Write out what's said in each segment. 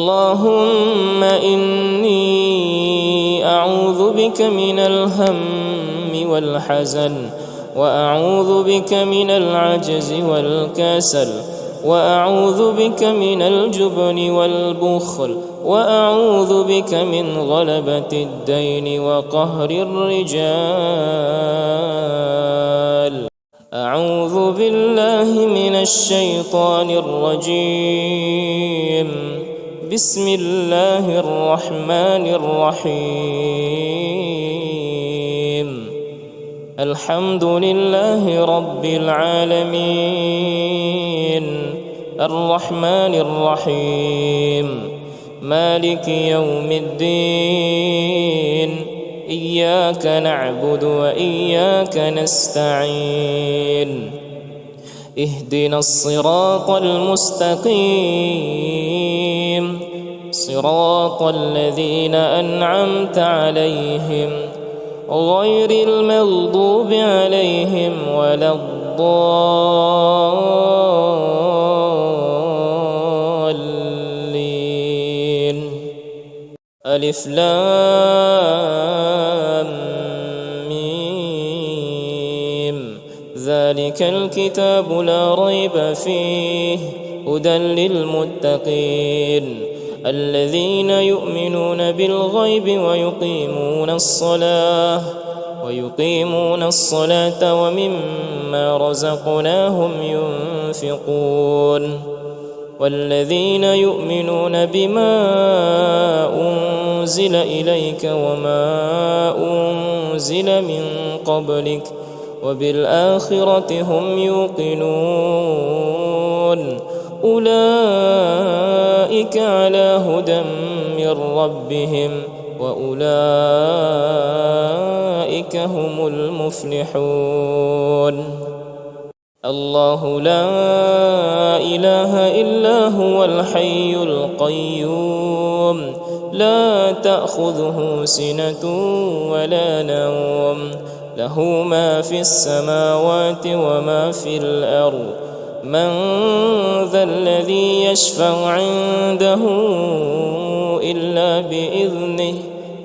اللهم إني أعوذ بك من الهم والحزن، وأعوذ بك من العجز والكسل، وأعوذ بك من الجبن والبخل، وأعوذ بك من غلبة الدين وقهر الرجال. أعوذ بالله من الشيطان الرجيم. بسم الله الرحمن الرحيم. الحمد لله رب العالمين، الرحمن الرحيم، مالك يوم الدين، إياك نعبد وإياك نستعين، اهدنا الصراط المستقيم، صراط الذين أنعمت عليهم غير المغضوب عليهم ولا الضالين. ألف لام ميم. ذلك الكتاب لا ريب فيه هدى للمتقين الذين يؤمنون بالغيب ويقيمون الصلاة ومما رزقناهم ينفقون، والذين يؤمنون بما أنزل إليك وما أنزل من قبلك وبالآخرة هم يوقنون، أولئك على هدى من ربهم وأولئك هم المفلحون. الله لا إله إلا هو الحي القيوم، لا تأخذه سنة ولا نوم، له ما في السماوات وما في الأرض. من ذا الذي يشفع عنده إلا بإذنه،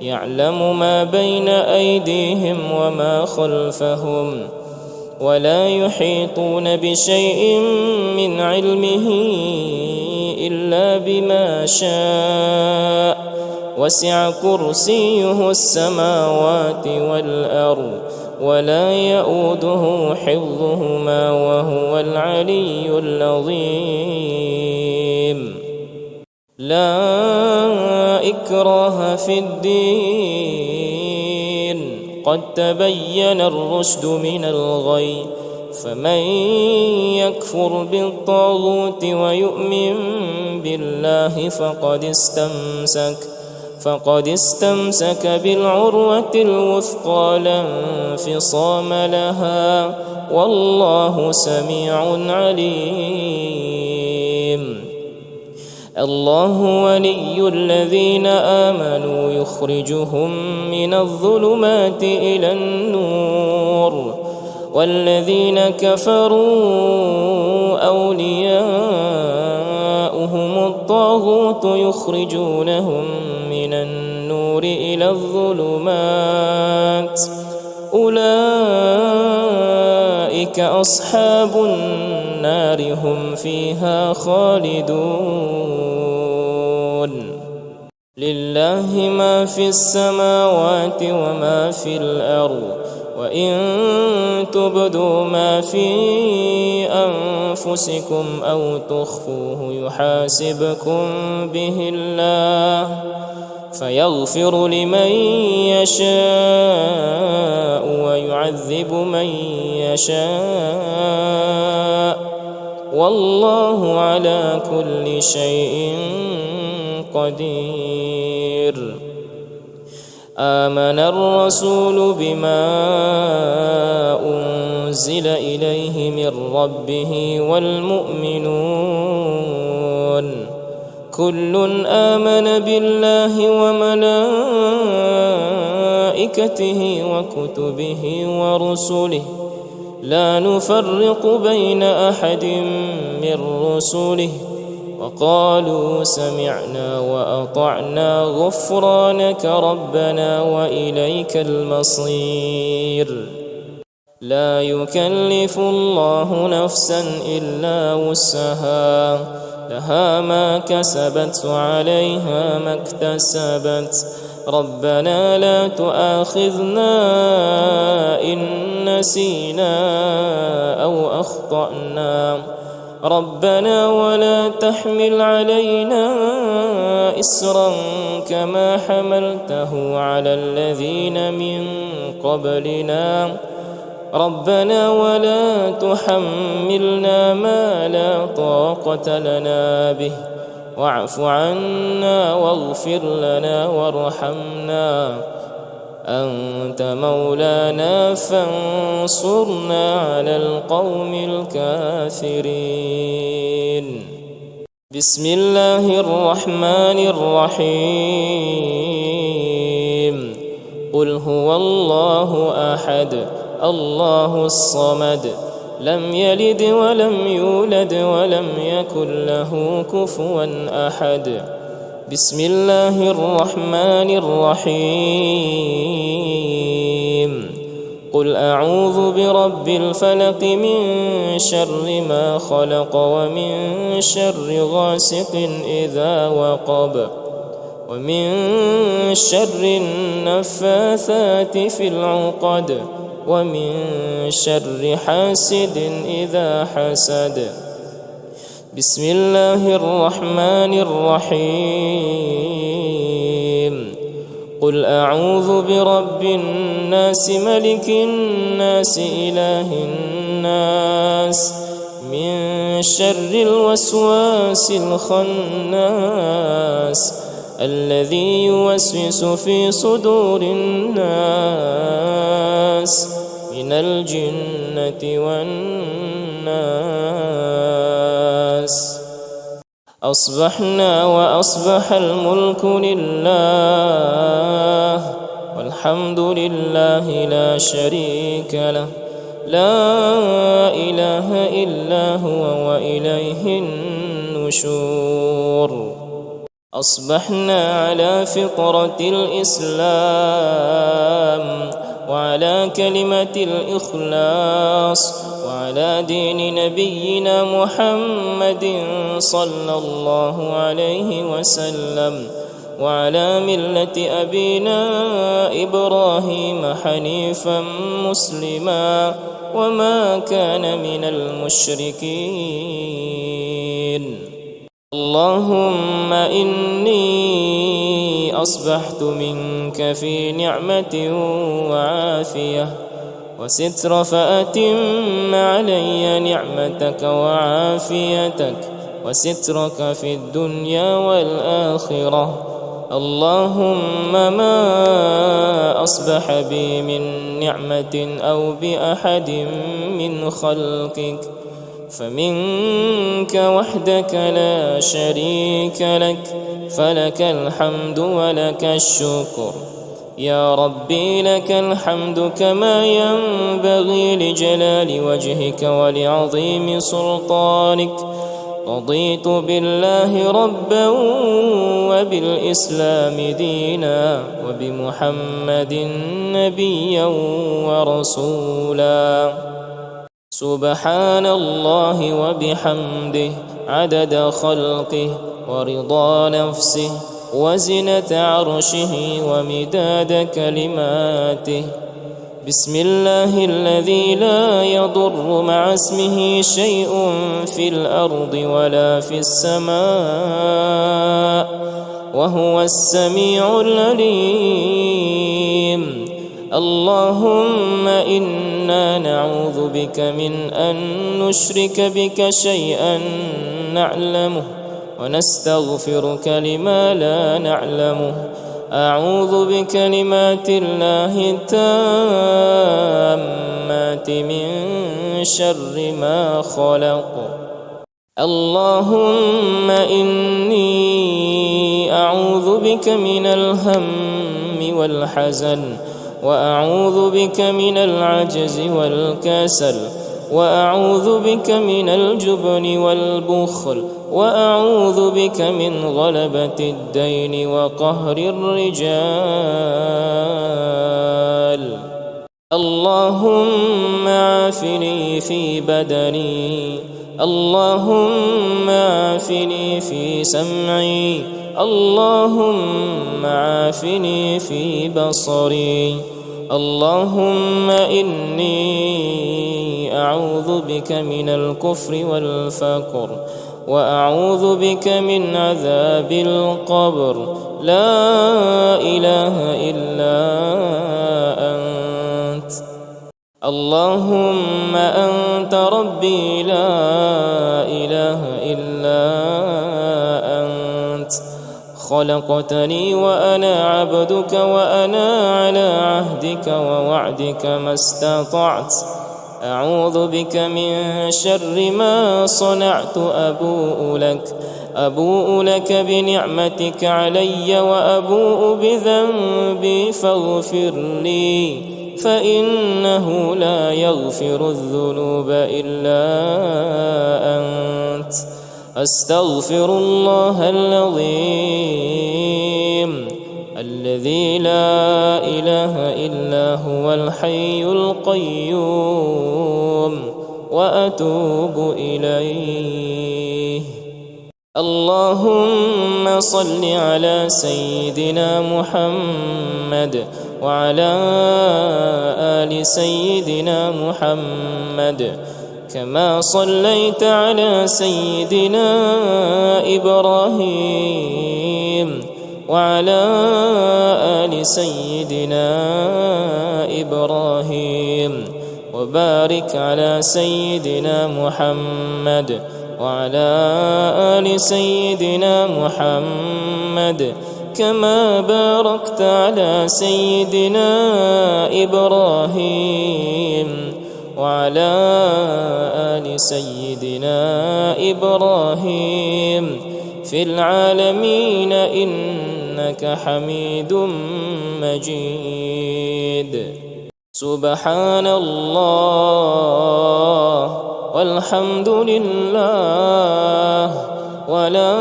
يعلم ما بين أيديهم وما خلفهم، ولا يحيطون بشيء من علمه إلا بما شاء، وسع كرسيه السماوات والأرض ولا يؤوده حفظهما وهو العلي العظيم. لا إكراه في الدين، قد تبين الرشد من الغي، فمن يكفر بالطاغوت ويؤمن بالله فقد استمسك بالعروة الوثقى لا انفصام لها، والله سميع عليم. الله ولي الذين آمنوا يخرجهم من الظلمات إلى النور، والذين كفروا أولياؤهم الطاغوت يخرجونهم من النور إلى الظلمات، أولئك أصحاب النار هم فيها خالدون. لله ما في السماوات وما في الأرض، وإن تبدوا ما في أنفسكم أو تخفوه يحاسبكم به الله، فيغفر لمن يشاء ويعذب من يشاء، والله على كل شيء قدير. آمن الرسول بما أنزل إليه من ربه والمؤمنون كل آمن بالله وملائكته وكتبه ورسله لا نفرق بين أحد من رسله وقالوا سمعنا وأطعنا غفرانك ربنا وإليك المصير. لا يكلف الله نفسا إلا وسعها، لها ما كسبت وعليها ما اكتسبت. ربنا لا تؤاخذنا إن نسينا أو أخطأنا. ربنا ولا تحمل علينا إصرا كما حملته على الذين من قبلنا. ربنا ولا تحملنا ما لا طاقة لنا به، واعف عنا واغفر لنا وارحمنا، أنت مولانا فانصرنا على القوم الكافرين. بسم الله الرحمن الرحيم. قل هو الله أحد الله الصمد، لم يلد ولم يولد ولم يكن له كفوا أحد. بسم الله الرحمن الرحيم. قل أعوذ برب الفلق من شر ما خلق ومن شر غاسق إذا وقب ومن شر النفاثات في العقد ومن شر حاسد إذا حسد. بسم الله الرحمن الرحيم. قل أعوذ برب الناس ملك الناس إله الناس من شر الوسواس الخناس الذي يوسوس في صدور الناس من الجنة والناس. أصبحنا وأصبح الملك لله والحمد لله لا شريك له، لا إله إلا هو وإليه النشور. أصبحنا على فطرة الإسلام وعلى كلمة الإخلاص وعلى دين نبينا محمد صلى الله عليه وسلم وعلى ملة أبينا إبراهيم حنيفا مسلما وما كان من المشركين. اللهم إني أصبحت منك في نعمة وعافية وستر، فأتم علي نعمتك وعافيتك وسترك في الدنيا والآخرة. اللهم ما أصبح بي من نعمة أو بأحد من خلقك فمنك وحدك لا شريك لك، فلك الحمد ولك الشكر. يا ربي لك الحمد كما ينبغي لجلال وجهك ولعظيم سلطانك. رضيت بالله ربا وبالإسلام دينا وبمحمد نبيا ورسولا. سبحان الله وبحمده عدد خلقه ورضا نفسه وزنة عرشه ومداد كلماته. بسم الله الذي لا يضر مع اسمه شيء في الأرض ولا في السماء وهو السميع العليم. اللهم إنا نعوذ بك من أن نشرك بك شيئا نعلمه ونستغفرك لما لا نعلمه. أعوذ بكلمات الله التامات من شر ما خلق. اللهم إني أعوذ بك من الهم والحزن، وأعوذ بك من العجز والكسل، وأعوذ بك من الجبن والبخل، وأعوذ بك من غلبة الدين وقهر الرجال. اللهم عافني في بدني، اللهم عافني في سمعي، اللهم عافني في بصري. اللهم إني أعوذ بك من الكفر والفقر، وأعوذ بك من عذاب القبر. لا إله إلا أنت. اللهم أنت ربي لا إله إلا أنت. خلقتني وأنا عبدك، وأنا على عهدك ووعدك ما استطعت. أعوذ بك من شر ما صنعت. أبوء لك بنعمتك علي، وأبوء بذنبي فاغفر لي، فإنه لا يغفر الذنوب إلا أنت. أستغفر الله العظيم الذي لا إله إلا هو الحي القيوم، وأتوب إليه. اللهم صل على سيدنا محمد وعلى آل سيدنا محمد، كما صليت على سيدنا إبراهيم وعلى آل سيدنا إبراهيم، وبارك على سيدنا محمد وعلى آل سيدنا محمد، كما باركت على سيدنا إبراهيم وعلى آل سيدنا إبراهيم في العالمين إنك حميد مجيد. سبحان الله والحمد لله ولا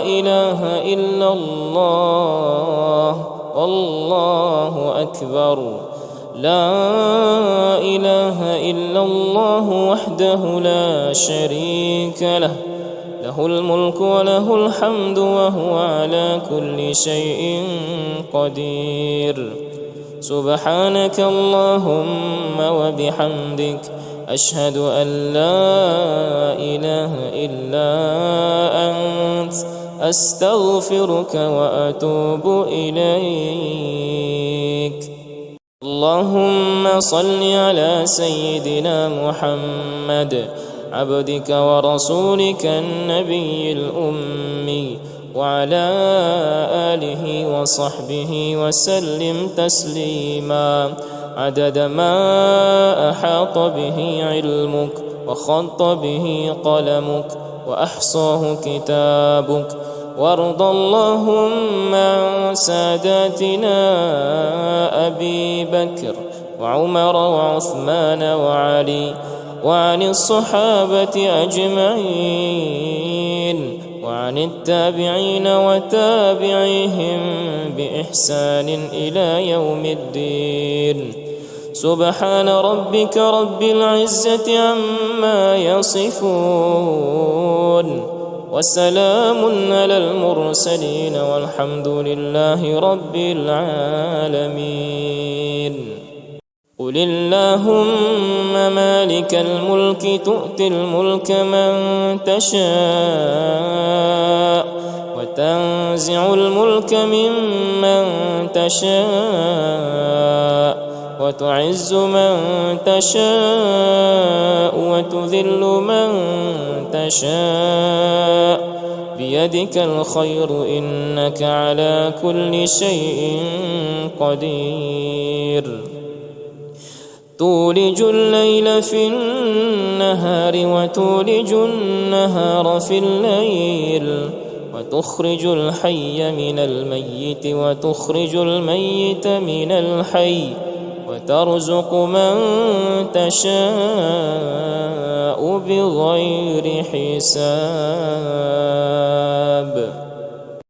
إله إلا الله والله أكبر. لا إله إلا الله وحده لا شريك له، له الملك وله الحمد وهو على كل شيء قدير. سبحانك اللهم وبحمدك، أشهد أن لا إله إلا أنت، أستغفرك وأتوب إليك. اللهم صل على سيدنا محمد عبدك ورسولك النبي الأمي، وعلى آله وصحبه وسلم تسليما عدد ما أحاط به علمك وخط به قلمك وأحصاه كتابك. وارض اللهم عن ساداتنا أبي بكر وعمر وعثمان وعلي، وعن الصحابة أجمعين، وعن التابعين وتابعيهم بإحسان إلى يوم الدين. سبحان ربك رب العزة عما يصفون، وسلام على المرسلين، والحمد لله رب العالمين. قل اللهم مالك الملك تؤتي الملك من تشاء، وتنزع الملك ممن تشاء، وتعز من تشاء، وتذل من تشاء، بيدك الخير إنك على كل شيء قدير. تولج الليل في النهار وتولج النهار في الليل، وتخرج الحي من الميت وتخرج الميت من الحي، وترزق من تشاء بغير حساب.